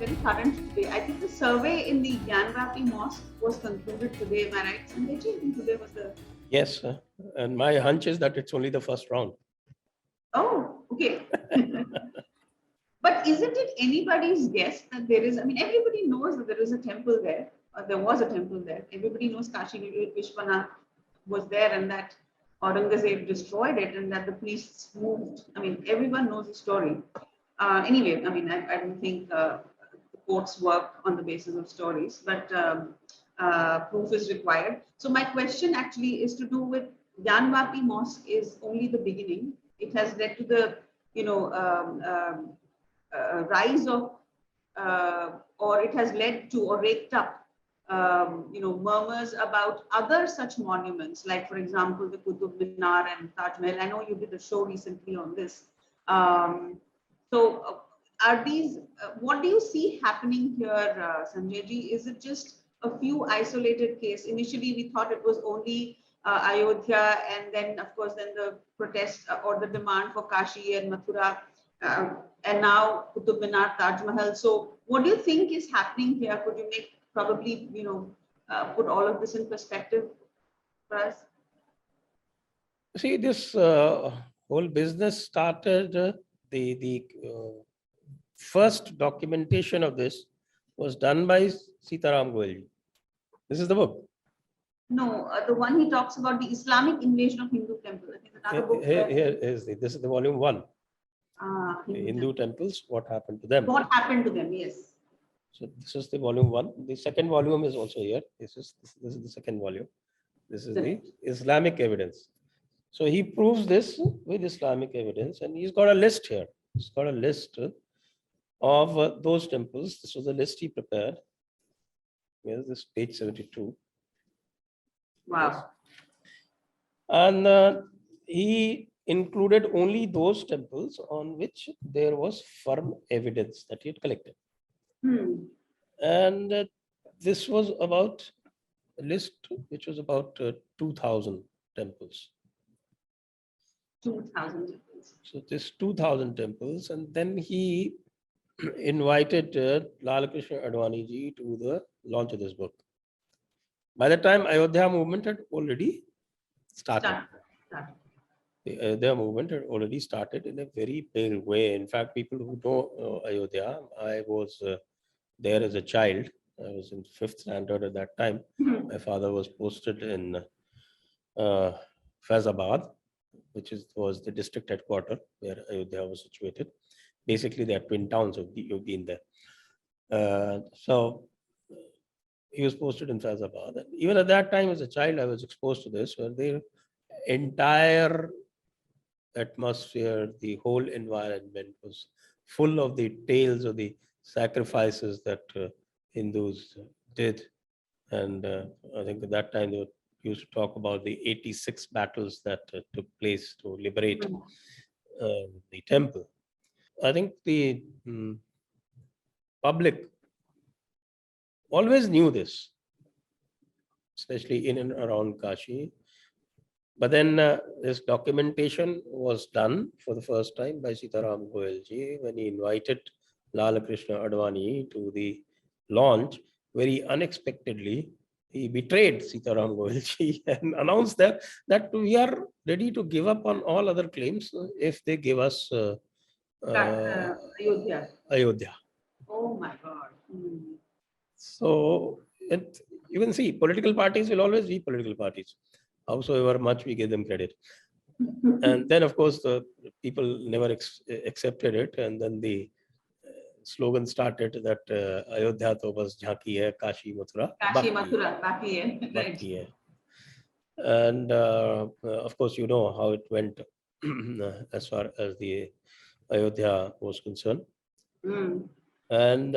very current today. I think the survey in the Gyanvapi Mosque was concluded today. Am I right, Sanjay? I think today was the... Yes, and my hunch is that it's only the first round. Oh, okay. But isn't it anybody's guess that there is, I mean, everybody knows that there is a temple there. There was a temple there. Everybody knows Kashi Vishwanath was there and that Aurangzeb destroyed it and that the priests moved. I mean, everyone knows the story. Anyway, I mean, I don't think the courts work on the basis of stories, but proof is required. So my question actually is to do with Gyanvapi Mosque is only the beginning. It has led to the, rise of, or it has led to or raked up, murmurs about other such monuments, like, for example, the Qutub Minar and Taj Mahal. I know you did a show recently on this. Are these, what do you see happening here, Sanjay ji? Is it just a few isolated cases? Initially, we thought it was only Ayodhya, and then, of course, then the protest or the demand for Kashi and Mathura, and now Qutub Minar, Taj Mahal. So what do you think is happening here? Could you make probably, put all of this in perspective for us? See, this whole business started, the first documentation of this was done by Sitaram Goelji. This is the book. No, the one he talks about the Islamic invasion of Hindu temples. I think another book. This is the volume 1. The Hindu temples, what happened to them? What happened to them? Yes. So this is the volume 1. The second volume is also here. This is the second volume. This is the Islamic evidence. So he proves this with Islamic evidence, and he's got a list here. He's got a list of those temples. This was the list he prepared. Here's this page 72. Wow. Yes. And he included only those temples on which there was firm evidence that he had collected. And this was about a list which was about 2,000 temples. 2,000 temples. So this 2,000 temples, and then he invited Lal Krishna Advani ji to the launch of this book. By the time Ayodhya movement had already started. The Ayodhya movement had already started in a very big way. In fact, people who know Ayodhya, I was there as a child. I was in 5th standard at that time. My father was posted in Faizabad, which was the district headquarters where Ayodhya was situated. Basically, they are twin towns. You've been there. So he was posted in Faizabad. And even at that time, as a child, I was exposed to this, where the entire atmosphere, the whole environment was full of the tales of the sacrifices that Hindus did. And I think at that time they used to talk about the 86 battles that took place to liberate the temple. I think the public always knew this, especially in and around Kashi. But then this documentation was done for the first time by Sitaram Goelji when he invited Lal Krishna Advani to the launch. Very unexpectedly, he betrayed Sitaram Goelji and announced that we are ready to give up on all other claims if they give us Ayodhya. Ayodhya. Oh my God. So you can see political parties will always be political parties, howsoever much we give them credit. And then, of course, the people never accepted it. And then the slogan started that Ayodhya to bas jhanki hai, Kashi Mathura. Kashi Mathura, baki hai. And of course, you know how it went as far as the Ayodhya was concerned. And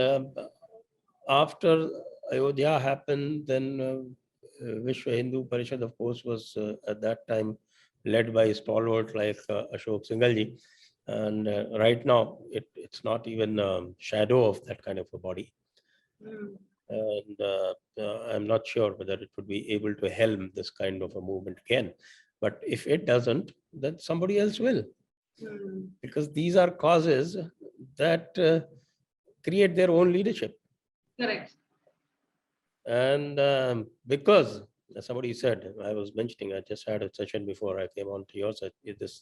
after Ayodhya happened, then Vishwa Hindu Parishad, of course, was at that time led by a stalwart like Ashok Singhal. And right now, it's not even a shadow of that kind of a body. And I'm not sure whether it would be able to helm this kind of a movement again. But if it doesn't, then somebody else will. Because these are causes that create their own leadership. Correct. And because somebody said, I was mentioning, I just had a session before I came on to yours, this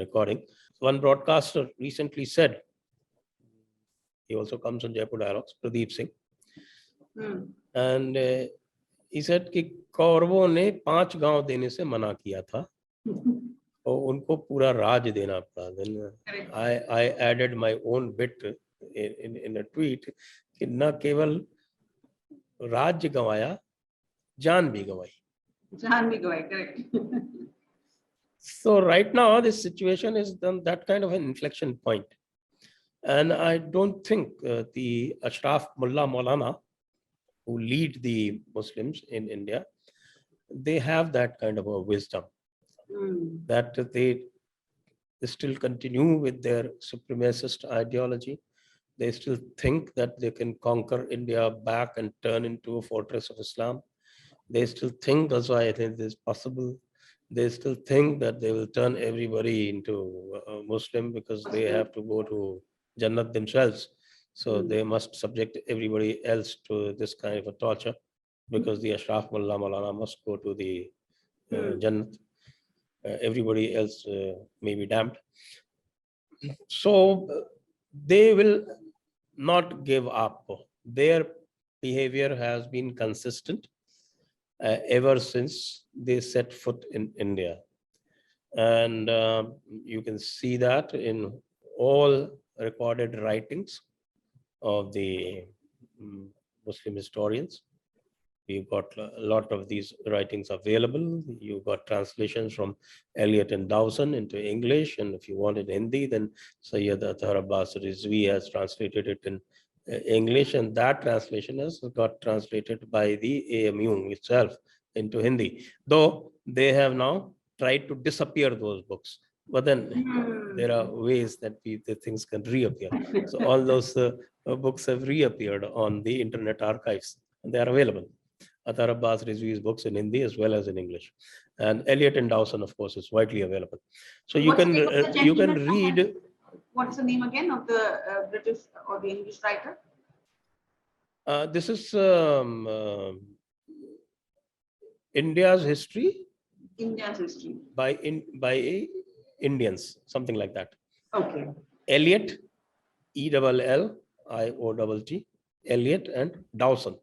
recording. One broadcaster recently said, he also comes on Jaipur Dialogues, Pradeep Singh, and he said कि कौरवों ने 5 गांव देने से मना किया था और उनको पूरा राज देना पड़ा. Then I added my own bit in a tweet कि न केवल राज्य गंवाया, जान भी गंवाई. Jahan bhi gawai, correct. So right now this situation is that kind of an inflection point, and I don't think the Ashraf Mullah Maulana who lead the Muslims in India, they have that kind of a wisdom that they still continue with their supremacist ideology. They still think that they can conquer India back and turn into a fortress of Islam. They still think that's why I think this is possible. They still think that they will turn everybody into a Muslim because they have to go to Jannat themselves. So they must subject everybody else to this kind of a torture because the Ashraf Mullah Maulana must go to the Jannat. Everybody else may be damned. So they will not give up. Their behavior has been consistent ever since they set foot in India. And you can see that in all recorded writings of the Muslim historians. We've got a lot of these writings available. You've got translations from Eliot and Dowson into English. And if you want in Hindi, then Sayyid Athar Abbas Rizvi has translated it in English. And that translation has got translated by the AMU itself into Hindi. Though they have now tried to disappear those books. But then there are ways that the things can reappear. So all those books have reappeared on the Internet archives. And they are available. Athar Abbas Rizvi's books in Hindi as well as in English, and Eliot and Dowson, of course, is widely available. So you can read. What's the name again of the British or the English writer? This is India's history. India's history by Indians, something like that. Okay. Eliot, ELLIOT, Eliot and Dowson.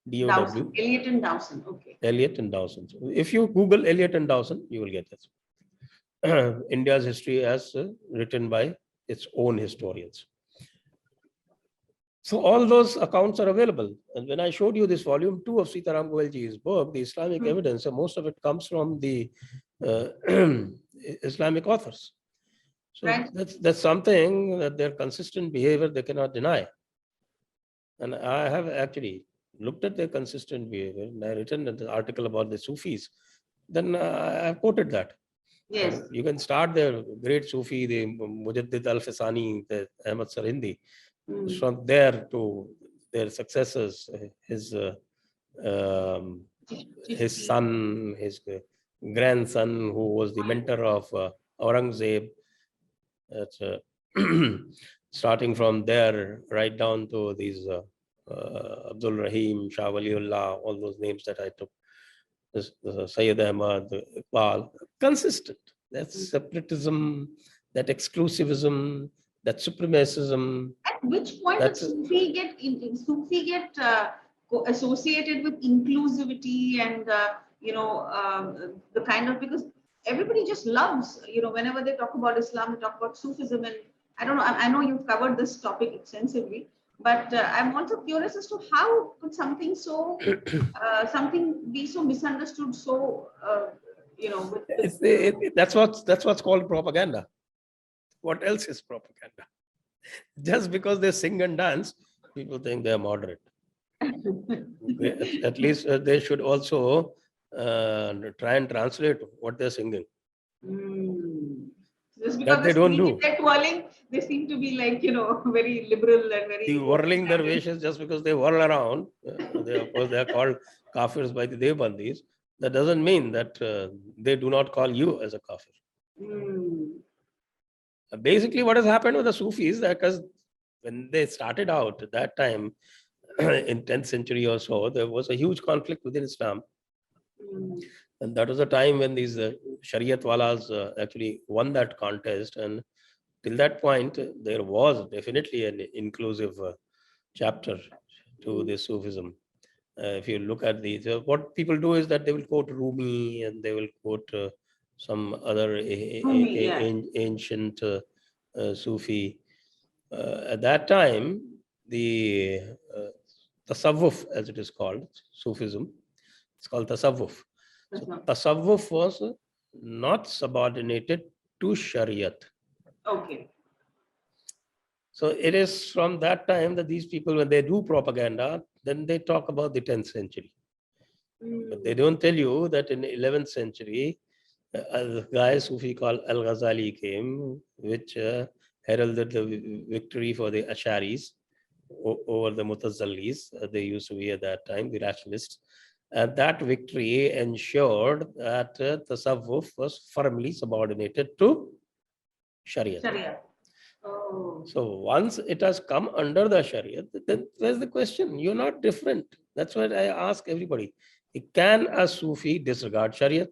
Dowson. Eliot and Dowson. Okay. Eliot and Dowson. So if you Google Eliot and Dowson, you will get this. India's history as written by its own historians. So all those accounts are available. And when I showed you this volume 2 of Sitaram Goelji's book, the Islamic evidence, and most of it comes from the Islamic authors. So that's something that their consistent behavior they cannot deny. And I have actually looked at their consistent behavior, and I written an article about the Sufis. Then I have quoted that. Yes. You can start their great Sufi, the Mujaddid Al-Fisani, the Ahmad Sarindi, from there to their successors, his son, his grandson, who was the mentor of Aurangzeb. That's starting from there right down to these Abdul Rahim, Shah Waliullah, all those names that I took. This Sayyid Ahmad, Iqbal, consistent. That's separatism, that exclusivism, that supremacism. At which point does Sufi get associated with inclusivity and the kind of, because everybody just loves, whenever they talk about Islam, they talk about Sufism, and I don't know. I know you've covered this topic extensively, but I'm also curious as to how could something so something be so misunderstood, so that's what's called propaganda. What else is propaganda? Just because they sing and dance, people think they're moderate. At least they should also try and translate what they're singing. Just because they don't do. They're twirling, they seem to be like, very liberal and very... The whirling dervishes, just because they whirl around, they're called kafirs by the Devbandis. That doesn't mean that they do not call you as a kafir. Basically, what has happened with the Sufis, that because when they started out at that time, in 10th century or so, there was a huge conflict within Islam. And that was a time when these Shariat Walas actually won that contest. And till that point, there was definitely an inclusive chapter to this Sufism. If you look at these, what people do is that they will quote Rumi and they will quote some other ancient Sufi. At that time, the tasawwuf, as it is called, Sufism, it's called tasawwuf. So tasawwuf was not subordinated to Shariat. Okay. So it is from that time that these people, when they do propaganda, then they talk about the 10th century. But they don't tell you that in the 11th century, a guy Sufi called Al-Ghazali came, which heralded the victory for the Asharis over the Mutazallis. They used to be at that time, the rationalists. And that victory ensured that Tasawwuf was firmly subordinated to Sharia. Oh. So once it has come under the Sharia, then there's the question. You're not different. That's what I ask everybody. Can a Sufi disregard Sharia?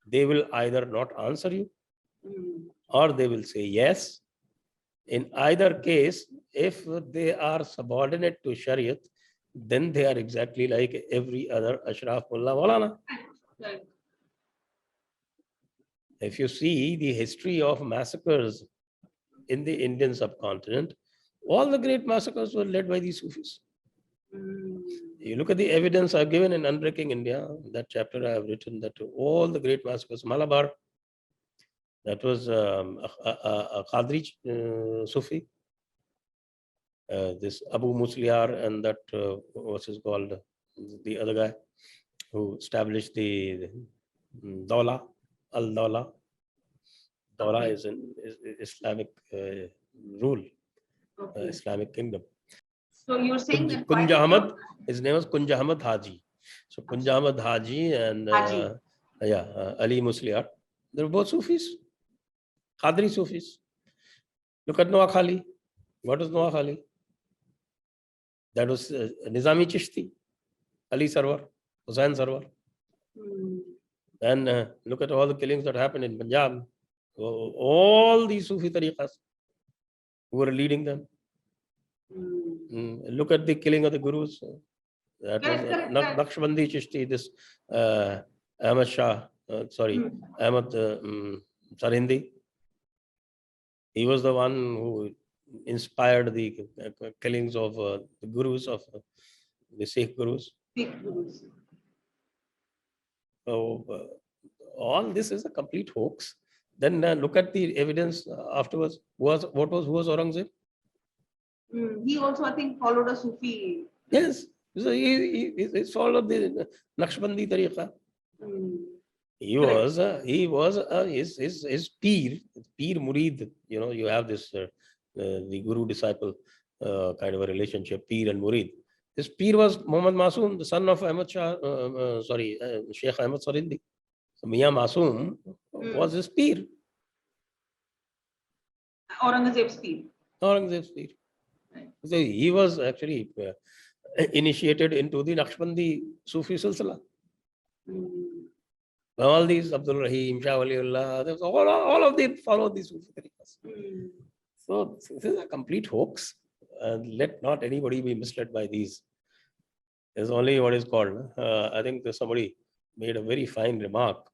They will either not answer you or they will say yes. In either case, if they are subordinate to Shariat, then they are exactly like every other Ashraf Mullah Maulana. Right. If you see the history of massacres in the Indian subcontinent, all the great massacres were led by these Sufis. You look at the evidence I've given in Unbreaking India, that chapter I have written that all the great massacres, Malabar, that was a Qadri Sufi, this Abu Musliar, and that, what's his called, the other guy who established the Dawla, Al-Dawla. Dawla is an Islamic rule, Islamic kingdom. So you're saying that Kunj Ahmad, his name was Kunj Ahmad Haji. So Kunj Ahmad Haji and Ali Musliar, they were both Sufis, Qadri Sufis. Look at Noah Khali. What was Noah Khali? That was Nizami Chishti, Ali Sarwar, Hussain Sarwar. And look at all the killings that happened in Punjab. All these Sufi tariqas who were leading them. Look at the killing of the gurus. That was Naqshbandi Chishti, this Ahmad Shah, Ahmad Sarhindi. He was the one who inspired the killings of the gurus, of the Sikh gurus. So all this is a complete hoax. Then look at the evidence afterwards. Who was Aurangzeb? He also, I think, followed a Sufi. Yes. So he followed the Naqshbandi tariqa. He was his peer murid. You know, you have this the guru disciple kind of a relationship, peer and murid. His peer was Muhammad Masoom, the son of Ahmad Shah, Sheikh Ahmad Sarindi. So Mian Masoom was his peer. Aurangzeb's peer. Aurangzeb's peer. Right. So he was actually initiated into the Naqshbandi Sufi Silsila. All these Abdul Rahim, Shah Waliullah, all of them followed these Sufi tariqas. So this is a complete hoax. And let not anybody be misled by these. There's only what is called, I think there's somebody made a very fine remark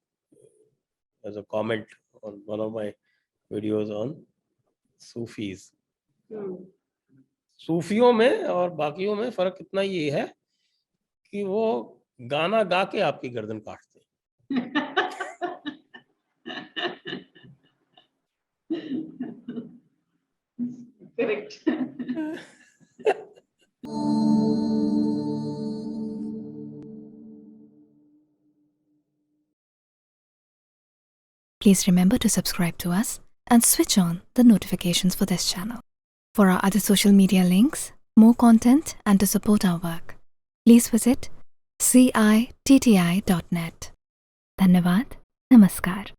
as a comment on one of my videos on Sufis. सूफियों में और बाकियों में फर्क इतना ये है कि वो गाना गा के आपकी गर्दन काटते हैं. Correct. Please remember to subscribe to us and switch on the notifications for this channel. For our other social media links, more content, and to support our work, please visit citti.net. Dhanyavad. Namaskar.